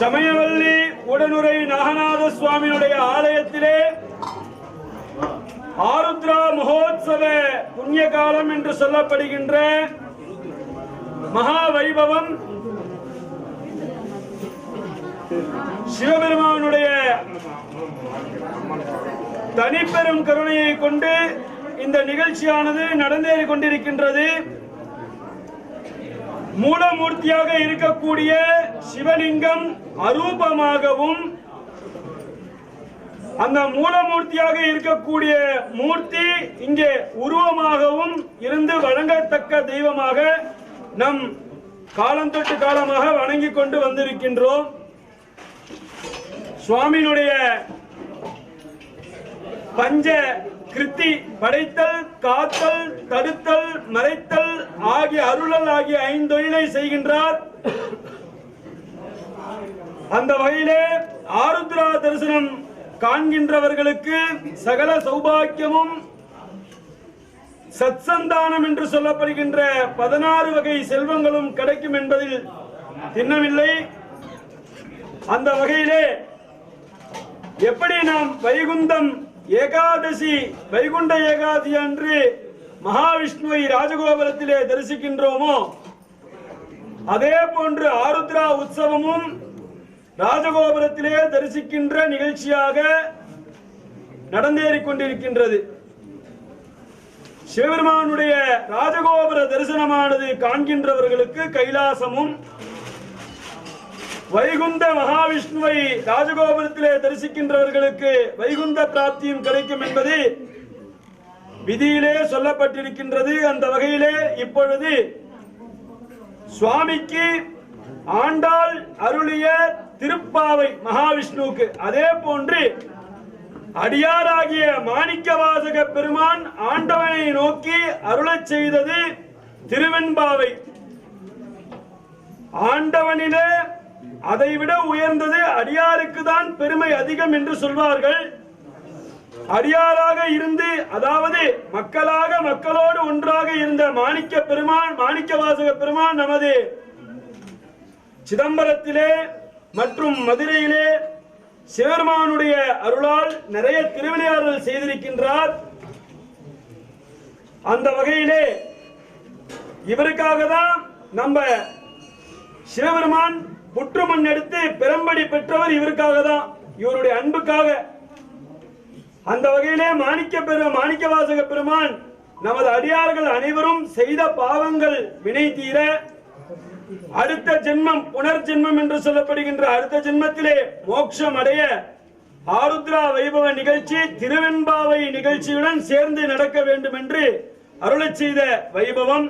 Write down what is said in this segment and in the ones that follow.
சமயவல்லி உடனுரை நாகநாத சுவாமியுடைய ஆலயத்திலே ஆருத்ரா மகோத்சவ புண்ணிய காலம் என்று சொல்லப்படுகின்ற மகா வைபவம் சிவபெருமானுடைய தனிப்பெரும் கருணையை கொண்டு இந்த நிகழ்ச்சியானது நடந்தேறி கொண்டிருக்கின்றது. மூலமூர்த்தியாக இருக்கக்கூடிய சிவலிங்கம் அரூபமாகவும் அந்த மூலமூர்த்தியாக இருக்கக்கூடிய மூர்த்தி இங்கே உருவமாகவும் இருந்து வணங்கத்தக்க தெய்வமாக நம் காலம் தொட்டு காலமாக வணங்கிக் கொண்டு வந்திருக்கின்றோம். சுவாமியினுடைய பஞ்ச கிருத்தி படைத்தல், காத்தல், தடுத்தல், மறைத்தல் ஆகிய அருளல் ஆகிய ஐந்தொழிலை செய்கின்றார். அந்த வகையிலே ஆருத்ரா தரிசனம் காண்கின்றவர்களுக்கு சகல சௌபாக்கியமும் சத்சந்தானம் என்று சொல்லப்படுகின்ற 16 வகை செல்வங்களும் கிடைக்கும் என்பதில் திண்ணமில்லை. அந்த வகையிலே எப்படி நாம் வைகுண்டம் ஏகாதசி வைகுண்ட ஏகாதசி அன்று மகாவிஷ்ணுவை ராஜகோபுரத்திலே தரிசிக்கின்றோமோ அதே போன்று ஆருத்ரா உற்சவமும் ராஜகோபுரத்திலே தரிசிக்கின்ற நிகழ்ச்சியாக நடந்தேறிக் கொண்டிருக்கின்றது. சிவபெருமானுடைய ராஜகோபுர தரிசனமானது காண்கின்றவர்களுக்கு கைலாசமும், வைகுந்த மகாவிஷ்ணுவை ராஜகோபுரத்திலே தரிசிக்கின்றவர்களுக்கு வைகுந்த பிராப்தியும் கிடைக்கும் என்பது விதியிலே சொல்லப்பட்டிருக்கின்றது. அந்த வகையிலே இப்பொழுது சுவாமிக்கு ஆண்டாள் அருளிய திருப்பாவை மகாவிஷ்ணுவுக்கு அதே போன்று அடியாராகிய மாணிக்கவாசக பெருமான் ஆண்டவனை நோக்கி அருளச் செய்தது திருவெண்பாவை. ஆண்டவனிலே அதைவிட உயர்ந்தது அடியாருக்கு தான் பெருமை அதிகம் என்று சொல்வார்கள். அடியாராக இருந்து அதாவது மக்களாக மக்களோடு ஒன்றாக இருந்த மாணிக்க பெருமான் மாணிக்கவாசக பெருமான் நமது சிதம்பரத்திலே மற்றும் மதுரையிலே சிவபெருமானுடைய அருளால் நிறைய திருவிளையாடல் செய்திருக்கின்றார். அந்த வகையிலே இவருக்காக தான் நம்ம சிவபெருமான் புற்றுமண் எடுத்து பெரும்படி பெற்றவர் இவருக்காக தான், இவருடைய அன்புக்காக. அந்த வகையிலே மாணிக்கவாசக பெருமான் நமது அடியார்கள் அனைவரும் செய்த பாவங்கள் வினை தீர அடுத்த ஜென்மம் புனர்ஜென்மம் என்று சொல்லப்படுகின்ற அடுத்த ஜென்மத்திலே மோட்சம் அடைய ஆருத்ரா வைபவ நிகழ்ச்சி திருவெண்பாவை நிகழ்ச்சியுடன் சேர்ந்து நடக்க வேண்டும் என்று அருளச் செய்த வைபவம்.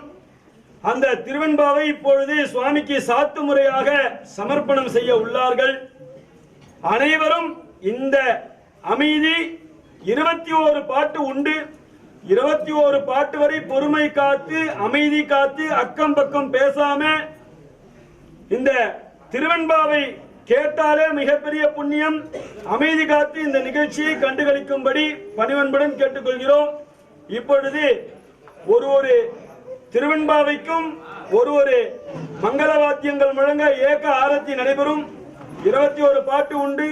அந்த திருவெண்பாவை இப்பொழுது சுவாமிக்கு சாத்து முறையாக சமர்ப்பணம் செய்ய உள்ளார்கள். அனைவரும் இந்த அமைதி 21 பாட்டு உண்டு. 21 பாட்டு வரை பொறுமை காத்து அமைதி காத்து அக்கம் பக்கம் பேசாம இந்த திருவெண்பாவை கேட்டாலே மிகப்பெரிய புண்ணியம். அமைதி காத்து இந்த நிகழ்ச்சியை கண்டுகளிக்கும்படி பணிவன்புடன் கேட்டுக்கொள்கிறோம். இப்பொழுது ஒரு திருவெண்பாவைக்கும் ஒரு மங்கள வாத்தியங்கள் முழங்க ஏக ஆரத்தி நடைபெறும். 21 பாட்டு உண்டு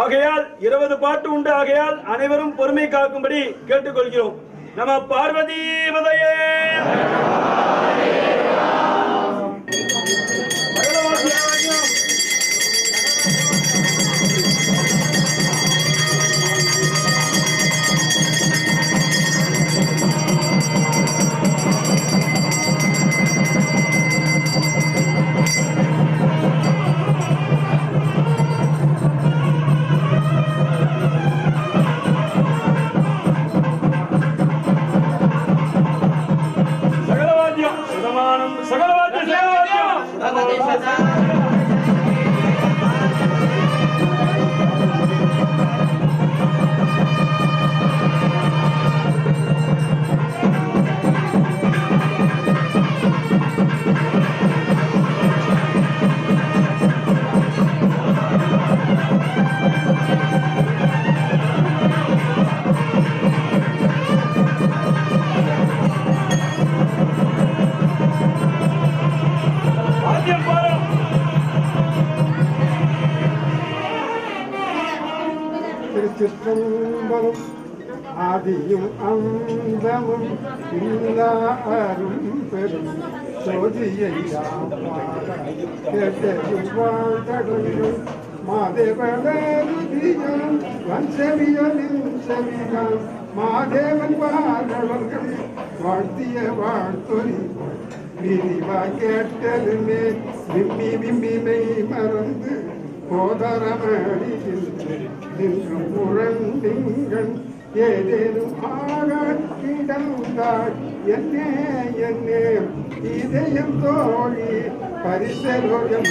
ஆகையால் 20 பாட்டு உண்டு ஆகையால் அனைவரும் பொறுமை காக்கும்படி கேட்டுக்கொள்கிறோம். நம பார்வதி பதையே. Adiós, திருச்சிற்றம்பலம் ஆதியும் அந்தமும் இல்லாரும் பெரும் சோதியை வாழ்தடங்கள் மாதேவனுதியம் வன்செவியலின் செவியாம் மாதேவன் வாழ்வர்கள் வாழ்த்திய வாழ்த்தொலி விரிவாய் கேட்டலுமே விம்மி விம்மினை மறந்து போதரமடியில் நின்று முழந்திங்கள் ஏதேனும் ஆக கிடந்தாள் என்னே என்னே இதயம் தோழி பரிசலோயம்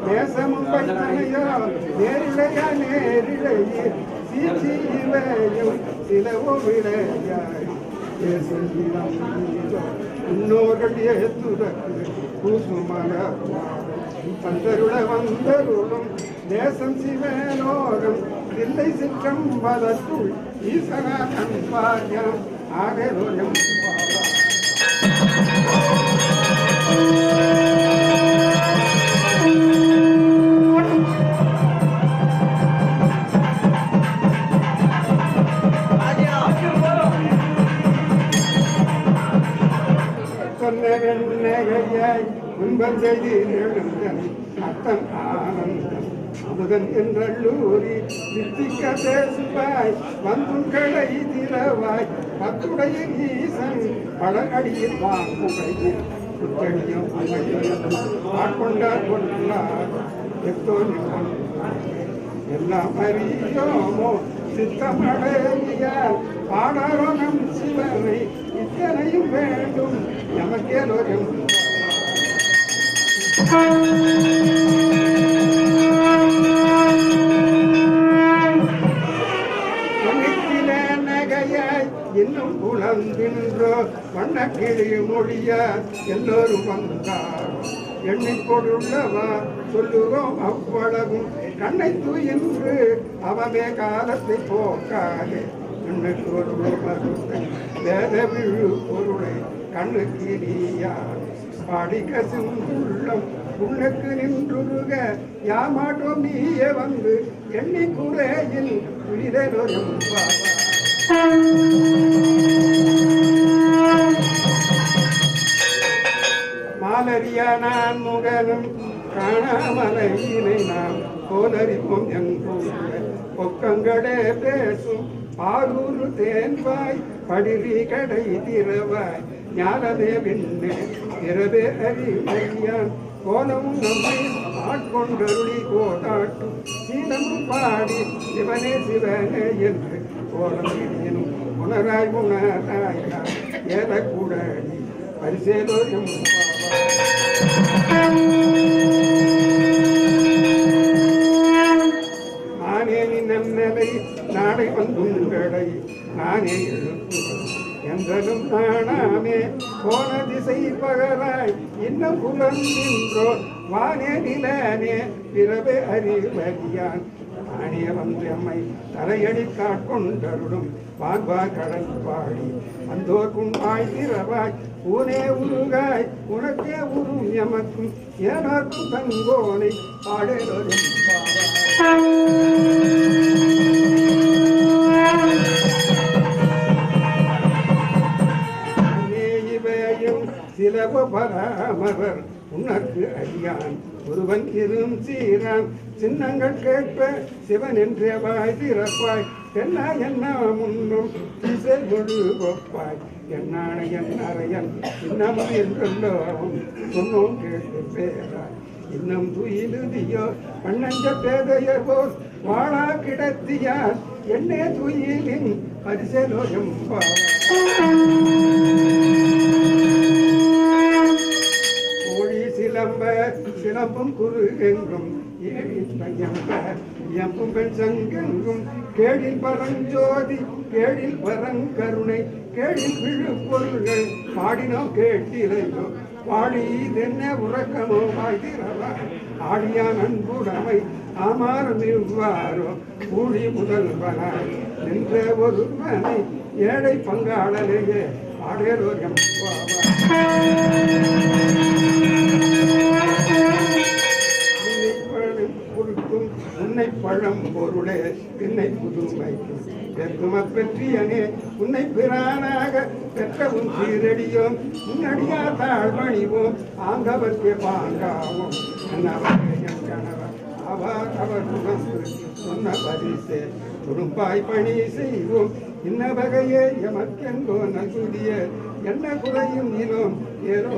நேசமும் பட்டனையால் நேரிழையா நேரிழையே சீச்சிலையும் சிலவோ விளையாய் இன்னோர்கள் ஏத்துதற்கு பூசுமல தந்தருள வந்தருளும் தேசம் சிவனோரம் இல்லை சிற்றம் பலத்துள் ஈசனா கண்பாரியம் ஆகரோயம் முன்பம் செய்தி எழுந்தன் அத்தன் ஆனந்தம் அமுதன் என்றூரி நித்திக்க பேசுவாய் வந்தும் கடை திறவாய் பத்துடைய ஈசன் பழகடியில் வாங்குகையில் புத்தடியும் ஆட்கொண்டார் கொண்டார் எத்தோ எல்லாம் அறியோமோ சித்தமடையால் பாடாரோ நம் சிவனை இத்தனையும் வேண்டும் எமக்கேலோரும் நகையாய் இன்னும் புலந்தின்றோ வண்ணக்கிளி மொழியார் எல்லோரும் வந்தார் எண்ணிக்கொண்டுள்ளவா சொல்லுவோம் அவ்வளவும் கண்ணை தூயின்று அவமே காலத்தை போக்காதே கண்ணுக்கு ஒரு வேத விழு பொருளை கண்ணுக்கு நீயார் பாடிக்க சிந்துள்ளம் உன்னுக்கு நின்றுருக யாமாட்டோம் நீயே வந்து எண்ணி குறையில் புரிதலும் மாலரியா நான் முகனும் காணாமலையினை நாம் போலறிவோம் என்றும் பொக்கங்களே பேசும் பாரூரு தேன்வாய் படிரி கடை திறவாய் ஞானமே விண்ணே திறவே அறிவியான் கோலமும் நம்மை ஆட்கொண்டருளி கோதாட்டும் சீலமும் பாடி சிவனே சிவனே என்று கோலம் இடியனும் உணராய் உணராய் ஏதக்கூடாடி பரிசேலோயம் நானே நன்னலை நாடை வந்துங்களை நானே எழுப்புகிறேன் என்றலும் நாணாமே போன திசை பகராய் இன்னும் புலந்தின்றோ வானே நிலனே பிறவே அறிவறியான் நானே வந்து அம்மை தலையடி காட்கொண்டருடும் வான்வார் கடல் பாடி அந்தோர்க்கும் திறவாய் ஊனே உருகாய் உனக்கே உரும் எமக்கும் ஏனோர்க்கும் தங்கோனை பாடலோரும் சிலவ பராமரர் உனக்கு அறியான் ஒருவன் இரும் சீரான் சின்னங்கள் கேட்ப சிவன் என்றே வாய் திறப்பாய் என்ன என்ன முன்னும் திசை கொடு கொப்பாய் என்னான என் அறையன் இன்னும் என்றெல்லாம் சொன்னோம் கேட்டு பேராய் இன்னும் துயிலுதியோ பன்னஞ்ச பேதையர் போல் வாழா கிடத்தியார் என்னே துயிலின் பரிசலோயம் சிலம்பும் குரு எங்கும் எம்பும் பெண் சங்கெங்கும் கேடில் பரஞ்சோதி கேடில் பரங்கருணை கேடில் விழு பொருள்கள் பாடினோ கேட்டிலையோ வாழி தென்ன உறக்கமோ வாய்திரவா ஆடியான் அன்புடமை ஆமாறும் இவ்வாறோ கூலி முதல்வனாய் நின்ற ஒருவனை ஏழை பங்காளனையே ஆடேரோகம் கொடுக்கும் உன்னை பழம் பொருளே என்னை புதுமைக்கும் பெருகும பெற்றியனே உன்னை பிரானாக பெற்ற உன் சீரடியோம் உன்னடியா தாழ்வணிவோம் ஆங்கவர்க்கே பாங்காவோம் என் கணவர் அவர் உணர்ந்து சொன்ன பரிசே துடும்பாய் பணி செய்வோம் இன்ன வகையே எமக்கெங்கோ நல்குதிய என்ன குறையும் இனோம் ஏதோ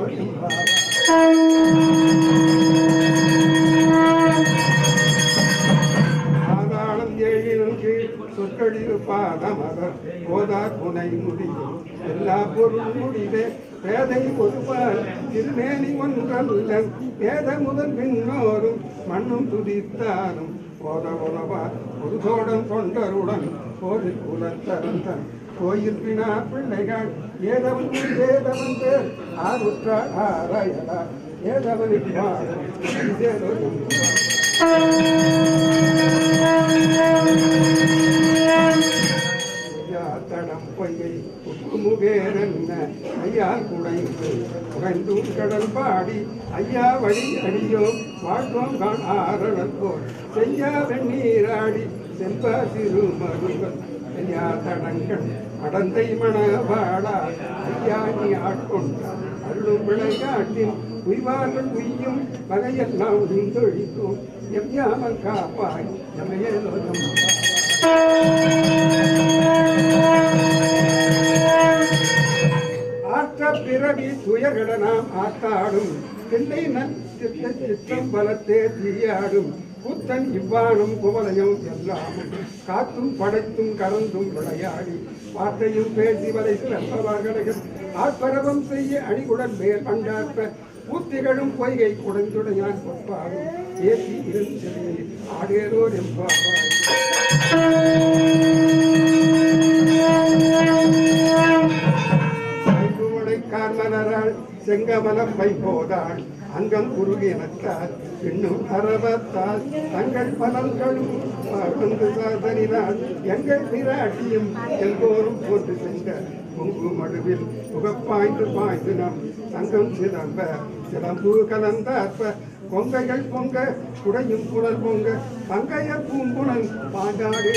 ஆதாளம் ஏழினும் கீழ் சொற்களில் பாதமவர் போதார் புனை முடியும் எல்லா பொருள் முடிவே பேதை ஒருவார் திருமேனி ஒன்றல்ல வேத முதல் பின்னோரும் மண்ணும் துதித்தாரும் போத உணவார் ஒரு தோடம் தொண்டருடன் போதில் குலத்தரந்தன் கோயில் பினா பிள்ளைகள் ஏதவன் ஏதவன் பேர் ஆருற்றார் ஆராயலா ஏதவனின் தடம் பொய்யை உப்புமுகேரென்ன ஐயால் குடைந்து குறைந்தும் கடல் பாடி ஐயா வழி அடியோ வாழ்வோம் கான் ஆரணப்போர் செய்யா வெண்ணீராடி செல்வா சிறு மருவன் ஐயா தடங்கள் அடந்தை மணவாடா ஐயா நீ ஆட்கொண்டார் அருளும் விளையாட்டில் உய்வார்கள் உய்யும் வகையெல்லாம் உய்ந்தொழிக்கும் எவ்யாமல் காப்பாய் எமையலோகம் ஆற்ற பிறவி துயர்கட நாம் ஆட்டாடும் பிள்ளை சித்தம் பலத்தே தீயாடும் கூத்தன் இவ்வாணும் குவலையும் எல்லாமும் காத்தும் படைத்தும் கலந்தும் விளையாடி வார்த்தையும் பேசி வரை சிலம்பவர்களும் ஆட்பரவம் செய்ய அணிகுடன் மேல் பண்டாற்ற ஊத்திகளும் பொய்கை குடந்துடையான் பொற்பாகும் ஏசி இருந்தது ஆடேரோர் எம்பாவாய் கார்மலரால் செங்கமலம் வைப்போதாள் அங்கம் குறுகினத்தால் இன்னும் அரவத்தால் தங்கள் பலன்களும் வந்து சாதனினால் எங்கள் பிராட்டியும் எல்லோரும் போன்று சென்ற பொங்கு மடுவில் புகப்பாய்ந்து பாய்ந்து நம் தங்கம் சிலம்பு கலந்தாற்ப பொங்கைகள் பொங்க குடையும் புனல் பொங்க பங்கைய பூம்புணல் பாண்டாடே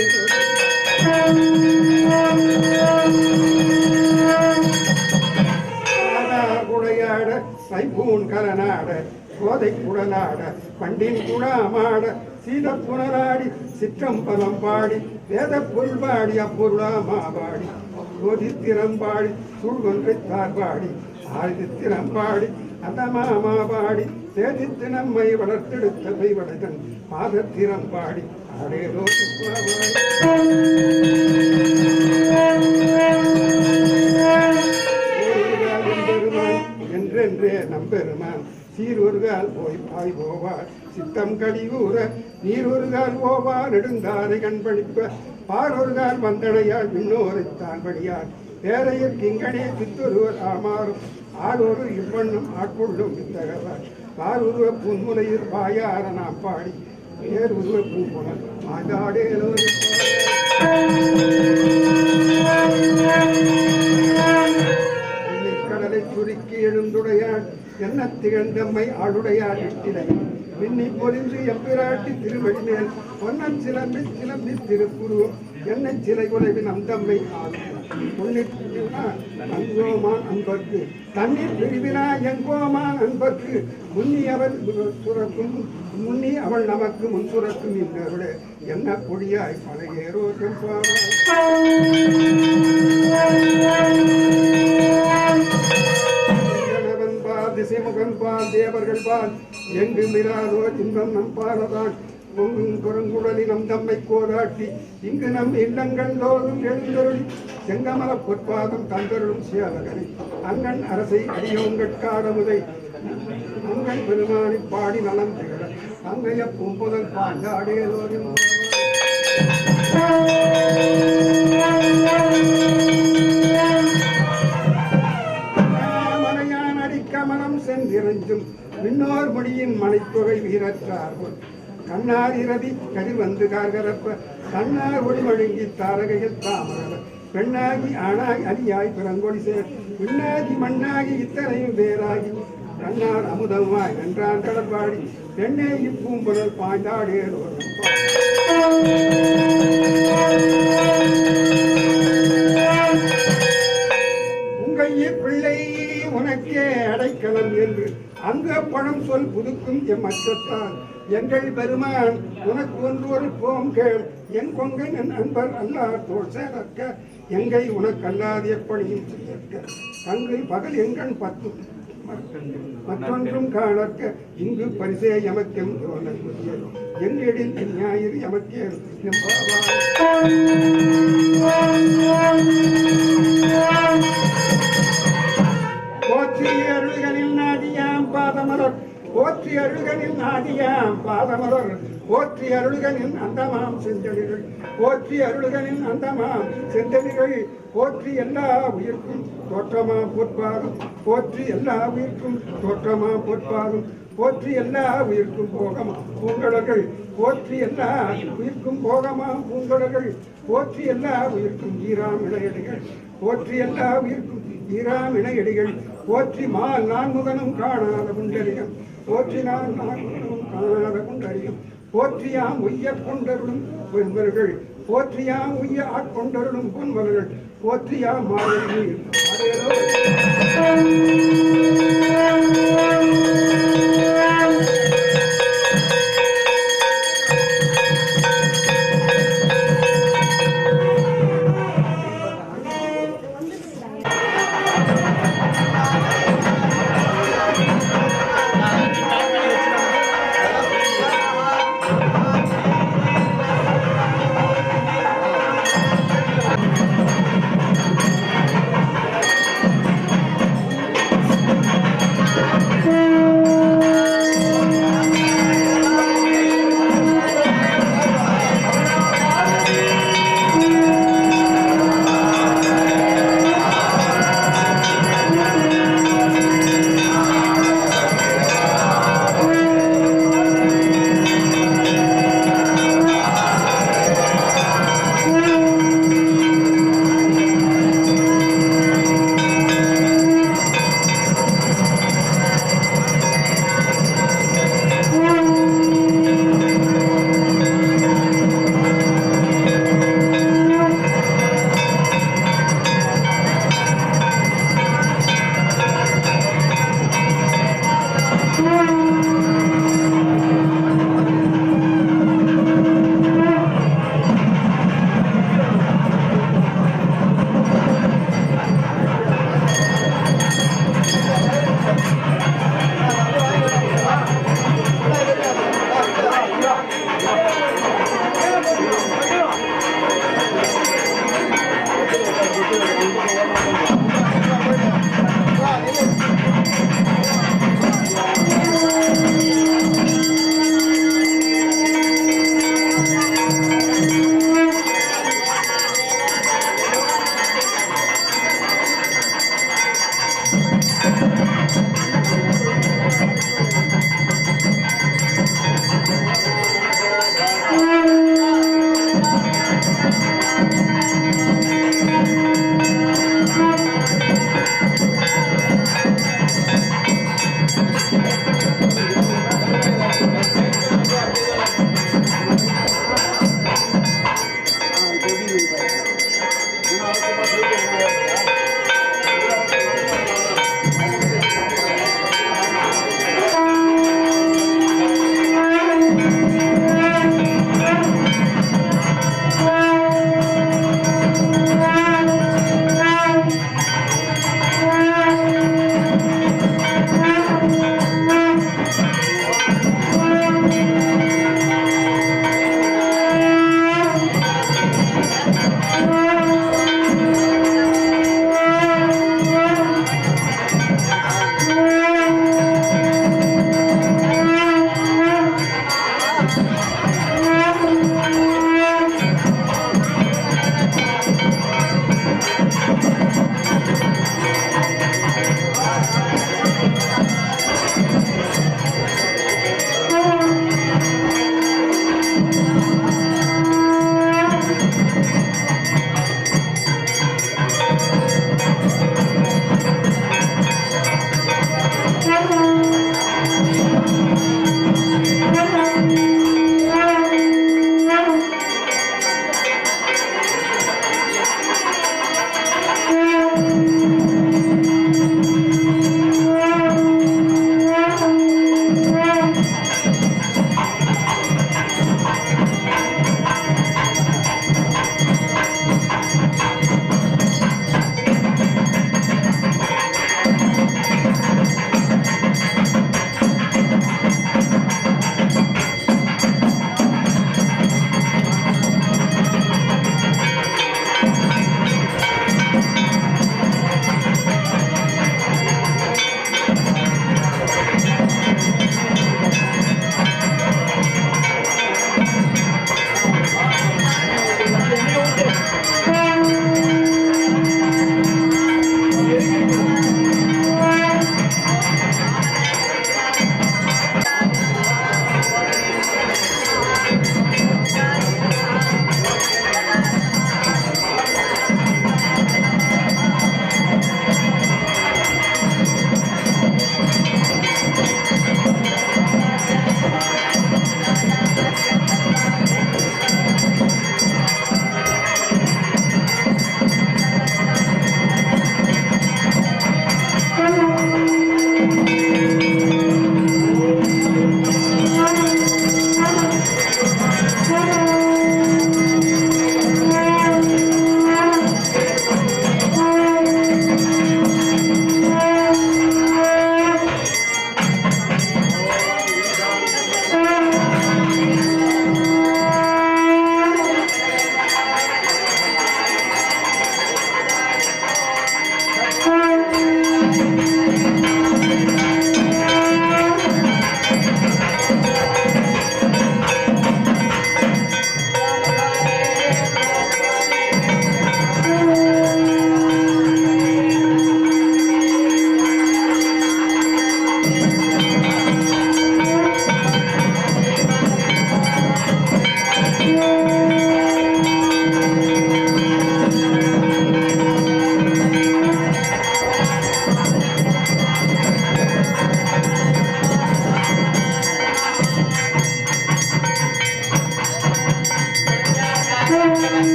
குடையாட சைபூன் கலனாட கோதை குடலாட பண்டின் குடாமாட சீத புனலாடி சிற்றம்பலம் பாடி வேத பொருள் பாடி அப்பொருளாமாபாடி சோதித்திரம்பாடி சூழ்கொன்றை தார்பாடி ஆதித்திரம்பாடி அதமாமாபாடி சேதித்து நம்மை வளர்த்தெடுத்த மெய்வடைதன் பாதத்திரம்பாடி ஆடேரோ என்றென்றே நம்பெருமான் சீரொருகால் போய் பாய் போவார் சித்தம் கழிவூற நீரொருகால் போவா நெடுந்தாரை கண்பணிப்ப பாரொருகால் வந்தனையால் விண்ணோரைத்தான் படியார் பேரையர் கிங்கனே சித்தொருவர் ஆமாறும் ஆளொரு இவ்வண்ணம் ஆட்கொள்ளும் இத்தகவார் பாருருவ புன்முனையில் பாயார நாம் பாடி பேர் உருவ பூம்புணர் மாதாடேலோ கடலை சுருக்கி எழுந்துடையாள் என்ன திகழ்ந்தம்மை ஆளுடையாள் இட்டிலையும் மின்னி பொறிந்து எம்பிராட்டி திருவடி மேல் பொன்னன் சிலம்பி சிலம்பி திருப்புருவம் என்னை சிலை குலைவின் அந்தம்மை ஆளும் அங்கோமான் அன்பர்க்கு தண்ணீர் பிரிவினா எங்கோமான் அன்பர்க்கு முன்னி அவள் சுரக்கும் முன்னி அவள் நமக்கு முன் சுரக்கும் என்றவளே என்ன பொடியாய் பழையேரோ திசைமுகன் பால் தேவர்கள் பால் எங்கு மிராதோ இன்பம் நம் பாரதான் பொங்கும் குரங்குடலி நம் தம்மை கோராட்டி இங்கு நம் இல்லங்கள் தோறும் எழுந்தருளி செங்கமல பொற்பாதம் தந்தருளும் சேவகனை அங்கன் அரசை அடியோங்கட்காடமுதை அங்கன் பெருமானி பாடி நலம் திகழ அங்கைய பூம்புதல் பாண்டாடேலோரும் மனம் சென்று நெஞ்சும் விண்ணோர் முடியின் மலைத்தொகை வீரற்றார்போல் கண்ணார் இரதி கதிர் வந்து கார்கரப்ப தன்னார் ஒளிமழுங்கி தாரகையில் தாமரவர் பெண்ணாகி ஆணாய் அலியாய் பிறங்கொடி சேர் விண்ணாகி மண்ணாகி இத்தனையும் வேறாகி கண்ணார் அமுதமாய் நன்றான் கடற்பாடி பெண்ணே இப்பூம்புணர் பாய்ந்தாடேரோர் உங்கையே பிள்ளை உனக்கே அடைக்கலம் என்று அங்க பணம் சொல் புதுக்கும் எம் அச்சத்தால் எங்கள் பெருமான் உனக்கு ஒன்று ஒரு போம் கேள் என் கொங்கை என் அன்பர் அல்லார் தோல் சேரற்க எங்கை உனக்கு அல்லாது எப்படியும் செய்யற்க தங்கை பகல் எங்கண் பத்து மற்றொன்றும் காணற்க இங்கு பரிசே எமக்கெம் எங்களில் ஞாயிறு எமக்கே போற்றி அருள்களில் நாதியாம் பாதமலர் போற்றி அருள்களில் நாதியாம் பாதமலர் போற்றி அருள்களின் அந்தமாம் செஞ்சலிகள் போற்றி அருள்களின் அந்தமாம் செஞ்சலிகள் போற்றி எல்லா உயிர்க்கும் தோற்றமா பொற்பாகும் போற்றி எல்லா உயிர்க்கும் தோற்றமா பொற்பாகும் போற்றி எல்லா உயிர்க்கும் போகமா பூங்கடர்கள் போற்றி எல்லா உயிர்க்கும் போகமா பூங்கடர்கள் போற்றி எல்லா உயிர்க்கும் ஈராம் இணையடிகள் போற்றி எல்லா உயிர்க்கும் ஈராம் இணையடிகள் போற்றி மால் நான்முகனும் காணாத குண்டரிகம் போற்றி நான்முகனும் காணாத குண்டரிகம் போற்றியாம் உய்ய கொண்டருளும் பொன்மர்கள் போற்றியாம் உய்ய ஆட்கொண்டருளும் பொன்மர்கள் போற்றியாம் மாறி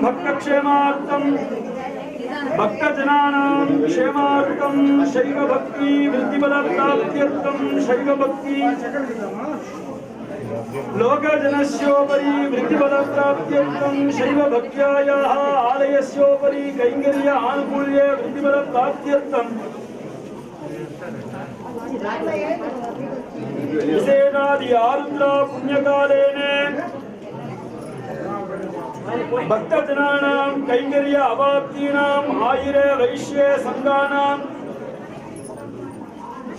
भक्तक्षेमार्थं भक्तजनानां क्षेमार्थं शैव भक्ति वृत्तिबलप्राप्त्यर्थं शैव भक्ति लोकजनस्योपरि वृत्तिबलप्राप्त्यर्थं शैव भक्त्यायाः आलयस्योपरि कैङ्कर्य आनुकूल्ये वृत्तिबलप्राप्त्यर्थं विशेषादि आरुद्रा पुण्यकालेन भक्तजनानां कैङ्कर्य अवाप्तीनां आयुर वैश्य संघानां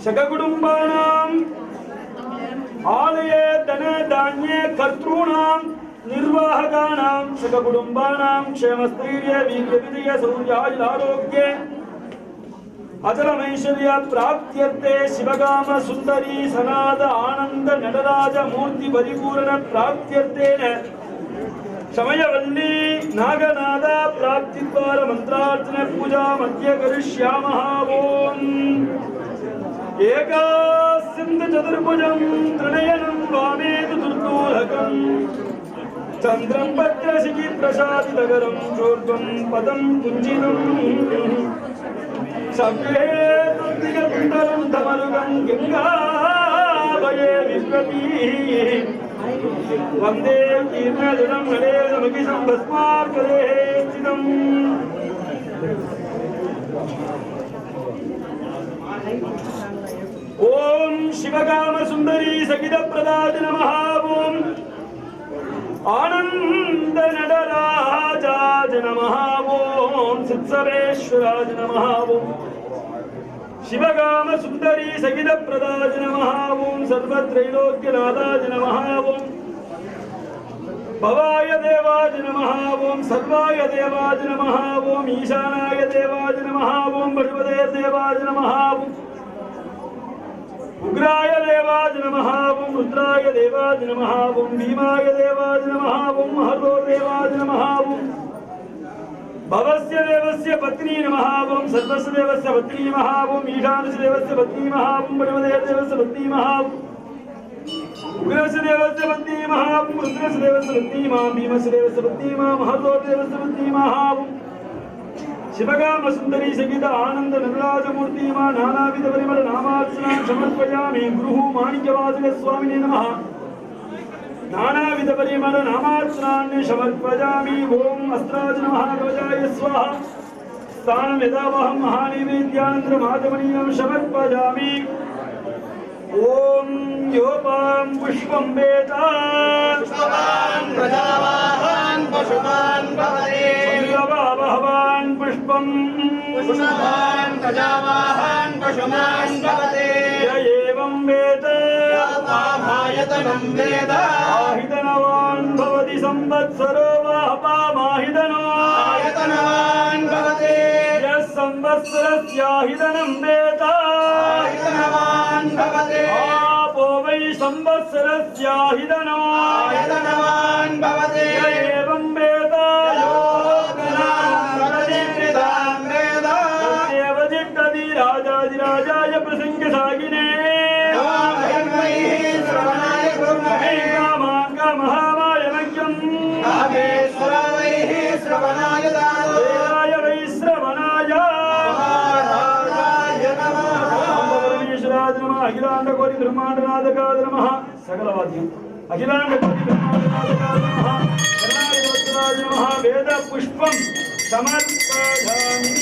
शककुटुम्बानां आलय धन धान्य कर्तॄणां निर्वाहकानां शककुटुम्बानां क्षेमस्थैर्य वीर्य विजय सौर्यायुरारोग्य अचलमैश्वर्य प्राप्त्यर्थे शिवगाम सुंदरी सनाद आनंद नटराज मूर्ति परिपूर्ण प्राप्त्यर्थेन समयवल्ली नागनाद प्राप्तिद्वार मंत्रार्चन पूजा मध्य करिष्यामः ओम एका सिंधु चतुर्भुजं त्रिनयनं वामे चतुर्दोलकं चंद्रं भद्रशिखि प्रसादितकरं शोर्ध्वं पदं कुञ्जितं सभ्येतुन्दिगकुण्डलं धमरुगं गङ्गाभये विप्रतिः वन्दे कीर्णजनं नरेशमखिलं भस्मार्कले स्थितम् ओम शिवगाम सुंदरी सखित प्रदाय नमः ओम आनंद नटराजाय नमः ओम सिद्धेश्वराय नमः ओम शिवगाम सुंदरी सखित प्रदाय नमः ओम सर्वत्रैलोक्यनाथाय नमः ओम भवाय देवाय नमः ओम सर्वाय देवाय नमः ओम ईशानाय देवाय नमः ओम पशुपते देवाय नमः उग्राय देवाय नमः ओम रुद्राय देवाय नमः ओम भीमाय देवाय नमः ओम हरो देवाय नमः ओम भवस्य देवस्य पत्नी नमः ओम सर्वस्य देवस्य पत्नी नमः ओम ईशानस्य देवस्य पत्नी नमः ओम पशुपते देवस्य पत्नी नमः उग्रस्य देवस्य पत्नी नमः ओम रुद्रस्य देवस्य पत्नी नमः भीमस्य देवस्य पत्नी नमः हरो देवस्य पत्नी नमः शिवगाम सुंदरी सहित आनंद नटराज मूर्ति मां नानाविध परिमल नामार्चना समर्पयामि गुरुः माणिक्यवासक स्वामिने नमः नानाविध परिमल नामार्चनान् समर्पयामि ओम अस्त्राज नमः कवचाय स्वाहा स्थानं यदावहं महानैवेद्यानन्तरमाचमनीयं समर्पयामि ओम योपां पुष्पं वेता पुष्पवान् प्रजावाहन् पशुमान् भवते भवान् पुष्पं पुष्पवान् प्रजावाहन् पशुमान् भवते य एवं वेद पामायतनं वेद आहितनवान् भवति संवत्सरो वाहपामाहितनो आयतनवान् भवते यः संवत्सरस्याहितनं वेद आयतनवान् भवते आपो वै संवत्सरस्याहितनो आयतनवान् भवते य एवं वेद राजाधिराजाय प्रसंगसागिने महामाय मह्यम् श्रवणाय देवाय वै श्रवणाय परमेश्वराय नमः अखिलाण्डकोटि ब्रह्माण्डनाथकाय नमः सकलवाद्यम् अखिलाण्डकोटि ब्रह्माण्डनाथकाय नमः कर्णाटकवत्सलाय नमः वेद पुष्पं समर्पयामि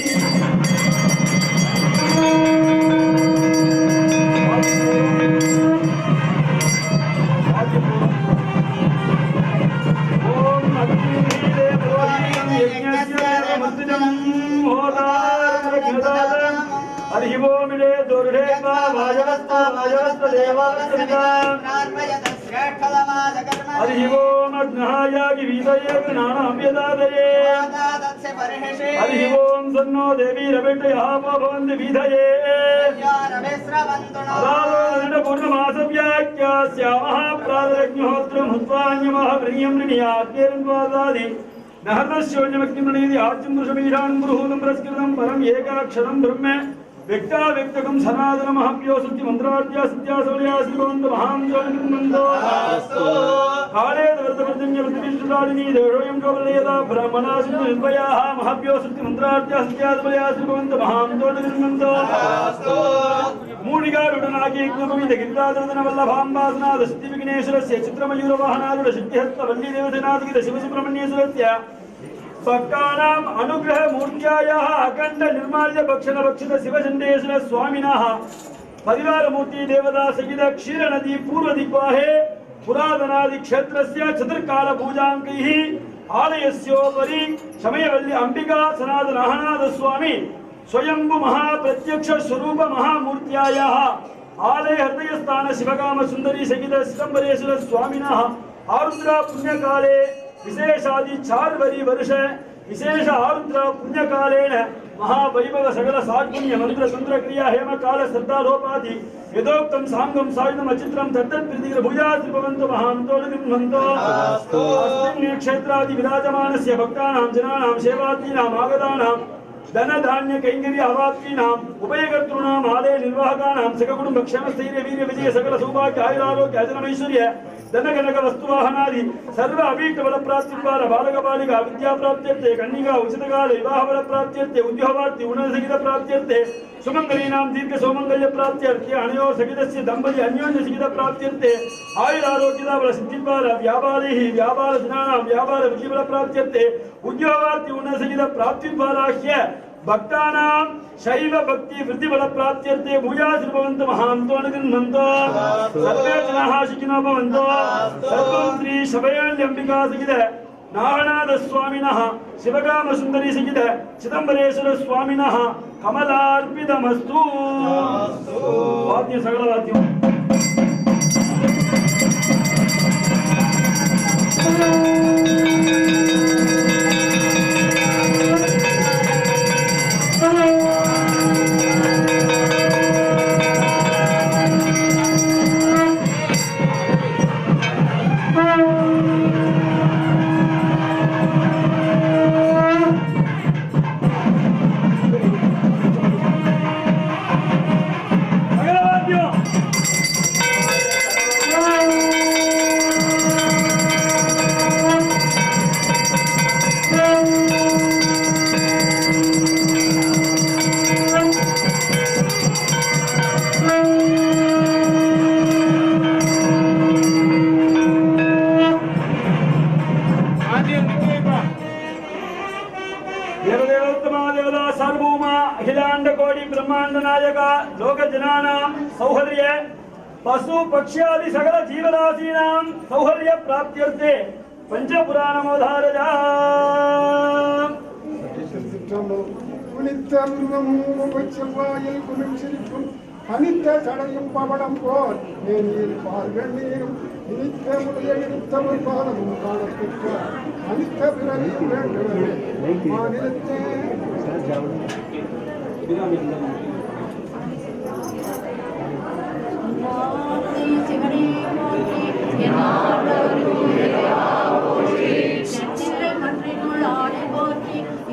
हरि ओम विजय दुर्गे वाजवस्ता वाजवस्त देवास्ता हरि ओम अग्नहाय विवीतये ज्ञानाम्यदादये हरि ओम सन्नो देवी रविटयः भवन्ति विधये पूर्णमासव्याख्यास्यामः प्रातरग्निहोत्रं हुत्वान्यमः प्रियं नियात्येरन्वादादि नहर्नस्योन्यमग्निमणीति आर्जुं वृषमीशानं पुरुहूतं पुरस्कृतं परम् एकाक्षरं ब्रह्म व्यक्ता व्यक्तकं सनातन महाभ्यो सत्य मंत्राद्या सत्या सौर्या श्रीमंत महांजोनिमंतो काले वर्तवर्तन्य प्रतिष्ठादिनी देवोयं कवलयदा ब्राह्मणासु निर्भयाः महाभ्यो सत्य मंत्राद्या सत्या सौर्या श्रीमंत महांजोनिमंतो मूढिगारुडनागे कुरुविद गिरिराजवर्धन वल्लभाम्बासनाद सिद्धि विघ्नेश्वरस्य चित्रमयूर वाहनारूढ सिद्धिहस्त वल्ली देवसेनाधिक शिवसुब्रह्मण्येश्वरस्य भक्तानां अनुग्रह मूर्त्यायाः अखंड निर्माल्य भक्षण भक्षित शिवचंडेश्वर स्वामिनः परिवार मूर्ति देवता सहित क्षीर नदी पूर्व दिग्वाहे पुरातनादि क्षेत्रस्य चतुर्काल पूजांकैः आलयस्योपरि शमयवल्ली अंबिका सनातन अहनाद स्वामी स्वयंभु महाप्रत्यक्ष स्वरूप महामूर्त्यायाः आलय हृदय स्थान शिवकाम सुंदरी सहित सिदंबरेश्वर स्वामिनः आरुद्रा पुण्यकाले विशेषादि 4 वर्ष विशेष आरुद्र पुण्यकालेन महावैभव सकल सात्पुण्य मंत्र तंत्र क्रिया हेम काल श्रद्धालोपादि यदोक्तम सांगम सायुधम अचित्रम तत्तत्प्रीतिर् भूयात् भवन्तु महान्तोऽनुगृह्णन्तु अस्मिन् क्षेत्रादि विराजमानस्य भक्तानां जनानां सेवार्थीनाम् आगतानां धन धान्य कैंकर्य अवाप्तीनां उभयकर्तॄणाम् आलय निर्वाहकानां सककुटुम्ब क्षेमस्थैर्य वीर्य विजय सकल सौभाग्य आयुरारोग्य अजनमैश्वर्य धन कनक वस्तुवाहनादि सर्व अभीष्ट बल प्राप्तिद्वारा बालक बालिका विद्या प्राप्त्यर्थे कन्निका उचितकाल विवाह बल प्राप्त्यर्थे उद्योगार्थी उन्नत सहित प्राप्त्यर्थे सुमंगलीनां दीर्घ सौमंगल्य प्राप्त्यर्थे अनयोः सहितस्य दंपति अन्योन्य सहित प्राप्त्यर्थे आयुरारोग्यता बल सिद्धिद्वारा व्यापारैः व्यापार दिनानां व्यापार विजय बल प्राप्त्यर्थे उद्योगार्थी उन्नत सहित प्राप्तिद्वारा भक्तानां शैव भक्ति वृद्धि बल प्राप्त्यर्थे भूयात् भवन्तु महान्तो अनुगृह्णन्तु सर्वे जनाः सुखिनो भवन्तु सर्वं श्री शबयाल्य अंबिका सहित नागनाथ स्वामिनः शिवकाम सुंदरी सहित चिदंबरेश्वर स्वामिनः कमलार्पितमस्तु वाद्य सकल वाद्यं सौहर्य पशु पक्ष्यादि सकल जीवराशीनां सौहर्य प्राप्त्यर्थे पंचपुराणमवधारया அனித்த சடையும் பவளம் போல் நேரில் பால்கள் நீரும் இனித்த முடைய இனித்தவர் பாதமும் காணத்திற்க அனித்த பிறவியும் வேண்டுமே மாநிலத்தே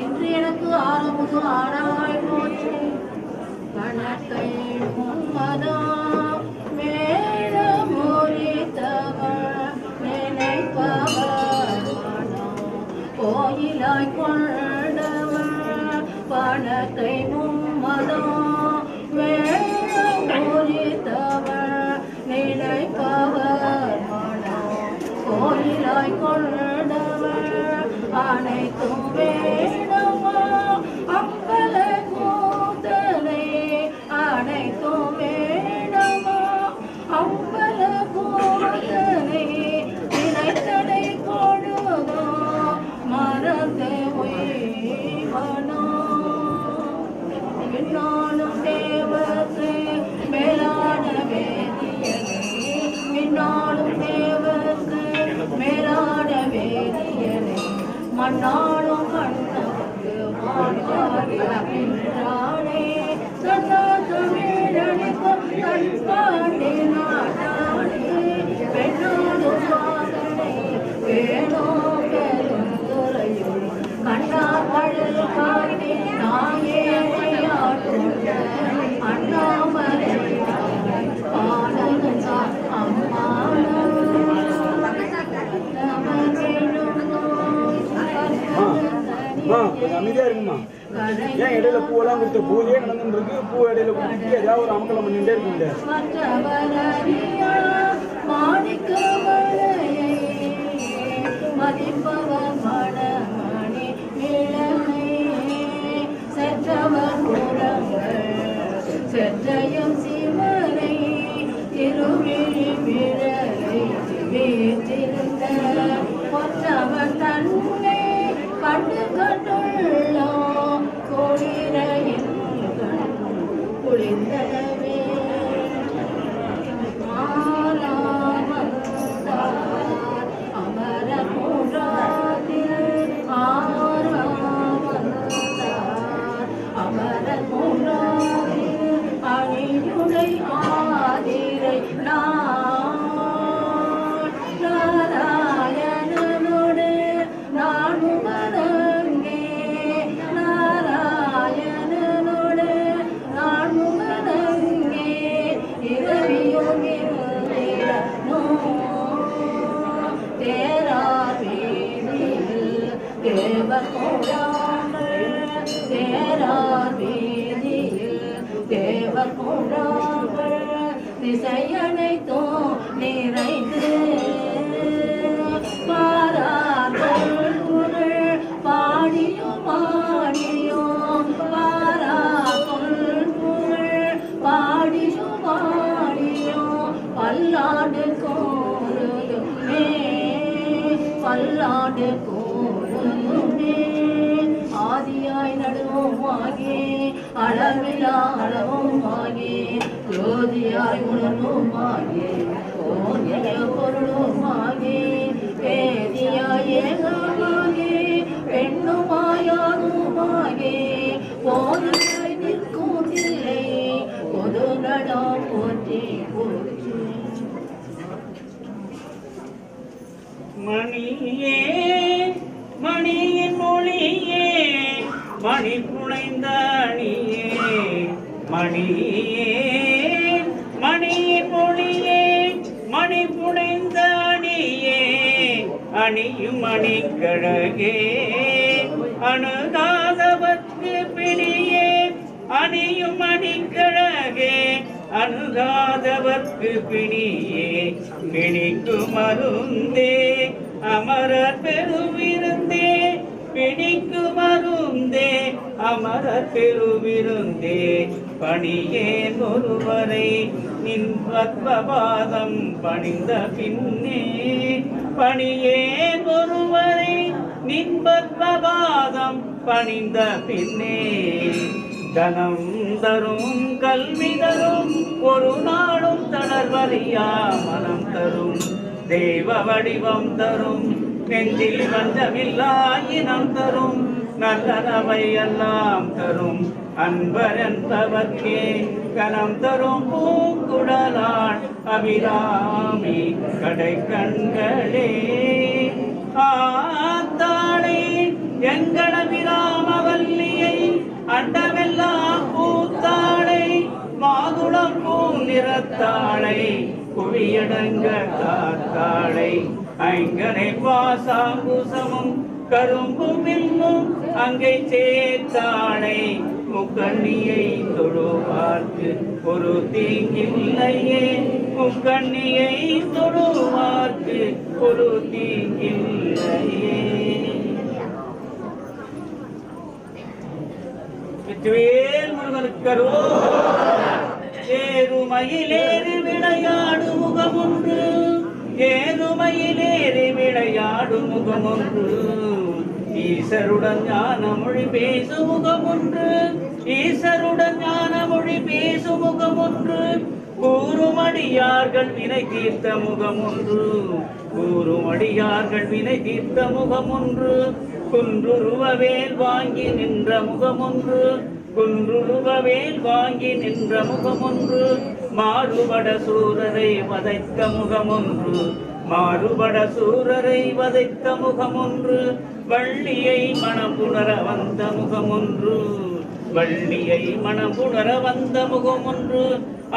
இன்று எனக்கு ஆரமுது ஆராய் போற்றி கணக்கை மும்மதோ மேலமுறித்தவர் நினைப்பவர் மனோ கோயிலாய் கொண்டவர் பணத்தை மும்மதோ மேலமுறித்தவர் நினைப்பவர் மனோ கோயிலாய் கொண்டவர் அனைத்தும் வேணவா அம்பல கூத்தனை அனைத்தும் வேணவா அம்பல கூத்தனை நினைத்தனை கொடுதோ மறந்து உய்வனோ விண்ணானும் தேவத்தை மேலான வேதியனை விண்ணானும் தேவத்தை மேலான வேதியனை மண்ணாளும் கண்ணவர்க்கு வாழ்வார்களே சதா தமிழனுக்கு கண்பாண்டி நாடானே பெண்ணோடும் வாதனை வேணோ பெருந்துறையும் கண்ணா கடல் காட்டி நாயே ஆட்டும் கொஞ்சம் அமைதியா இருக்குமா? ஏன் இடையில பூவெல்லாம் கொடுத்த பூஜையே நடந்துட்டு இருக்கு, பூ இடையில கொடுத்து ஏதாவது ஒரு அமக்கலம் பண்ணிட்டே இருக்குங்க. செற்றையும் சிவனை திருவிழி விழலை வீற்றிருந்த ஒற்றவன் தன்னை கண்டு கண்டுள்ளோ கோடிரையின் குளிர்ந்தவே அமர மூன்றாத்தில் அமர மூன்றாத்தில் அணியுடை ஆதிரை நாராயணனோடு நான் உமரங்கே நாராயணனோடு நான் உமரங்கே இரவியும் இருந்திரனோ தேரா வீதியில் தேவகோடாமல் தேரா வீதியில் தேவகோடாமல் திசையனைத்தோ நிறைந்து பாராதல் புகழ் பாடியும் பாடியும் பாராதல் புகழ் பாடியும் பாடியும் பல்லாண்டு கோருதுமே பல்லாண்டு கோருதுமே ஆதியாய் நடுவுமாகி அளவிலா அளவுமாகி ஜோதியாய் உணர்வுமாகி ஓதிய பொருளுமாகி பேதியாய் ஏகமாகி பெண்ணுமாயாகுமாகி போதுமாய் நிற்கும் இல்லை பொது நடா போற்றி போற்றி மணியே மணியின் மொழியே மணி புனைந்த அணியே மணியே மணியின் மொழியே மணி புனைந்த அணியே அணியும் மணிக்கழகே அணுகாதவர்க்கு பிணியே அணியும் மணிக்கழகே அணுகாதவர்க்கு பிணியே பிணிக்கு மருந்தே அமரர் பெருவிருந்தே பிணிக்கு மருந்தே அமரர் பெருவிருந்தே பணியேன் ஒருவரை நின் பத்மபாதம் பணிந்த பின்னே பணியேன் ஒருவரை நின் பத்மபாதம் பணிந்த பின்னே தனம் தரும் கல்வி தரும் ஒரு நாளும் தளர்வறியா மனம் தரும் தெய்வ வடிவம் தரும் நெஞ்சில் வஞ்சமில்லா இனம் தரும் நல்லனவை எல்லாம் தரும் அன்பர் என்பவர்க்கே கனம் தரும் பூங்குடலாள் அபிராமி கடை கண்களே ஆத்தாளே எங்கள் அபிராமவல்லியை அண்டமெல்லாம் பூத்தாளை மாதுளம் பூ நிறத்தாளை குவியடங்க காத்தாளை ஐங்கனை பாசாங்குசமும் கரும்பு மின்னும் அங்கை சேர்த்தாளை முக்கண்ணியை தொழுவார்க்கு ஒரு தீங்கில்லையே முக்கண்ணியை தொழுவார்க்கு ஒரு தீங்கில்லையே. வெற்றிவேல் முருகனுக்கரோ ஏறுமயிலேறி விளையாடு முகமொன்று ஏறுமயிலேறி விளையாடு முகமொன்று ஈசருடன் ஞான மொழி பேசு முகமொன்று ஈசருடன் ஞான மொழி பேசு முகமொன்று கூறுமடியார்கள் வினை தீர்த்த முகமொன்று கூறுமடியார்கள் வினை தீர்த்த முகமொன்று குன்றுருவவேல் வாங்கி நின்ற முகமொன்று குன்றுருவவேல் வாங்கி நின்ற முகமொன்று மாறுபட சூரரை வதைத்த முகமொன்று மாறுபட சூரரை வதைத்த முகமொன்று வள்ளியை மணப்புணர வந்த முகமொன்று வள்ளியை மணப்புணர வந்த முகமொன்று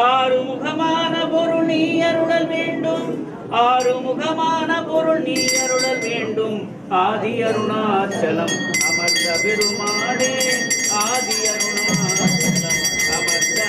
ஆறுமுகமான பொருள் நீ அருளல் வேண்டும் ஆறுமுகமான பொருள் நீ அருளல் வேண்டும் ஆதி அருணாச்சலம் அமர்ந்த பெருமாளே ஆதி அருணாச்சலம் அமர்ந்த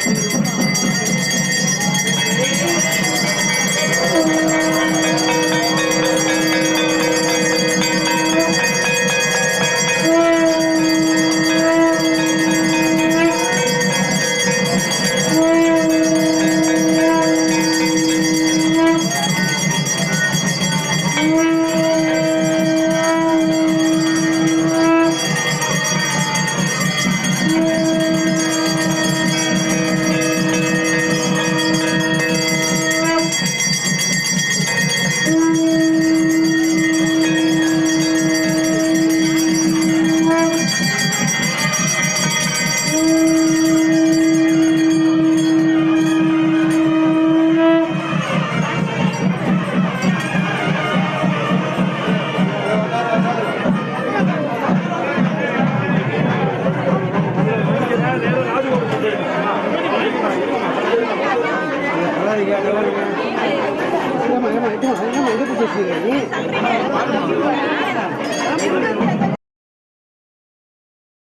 itu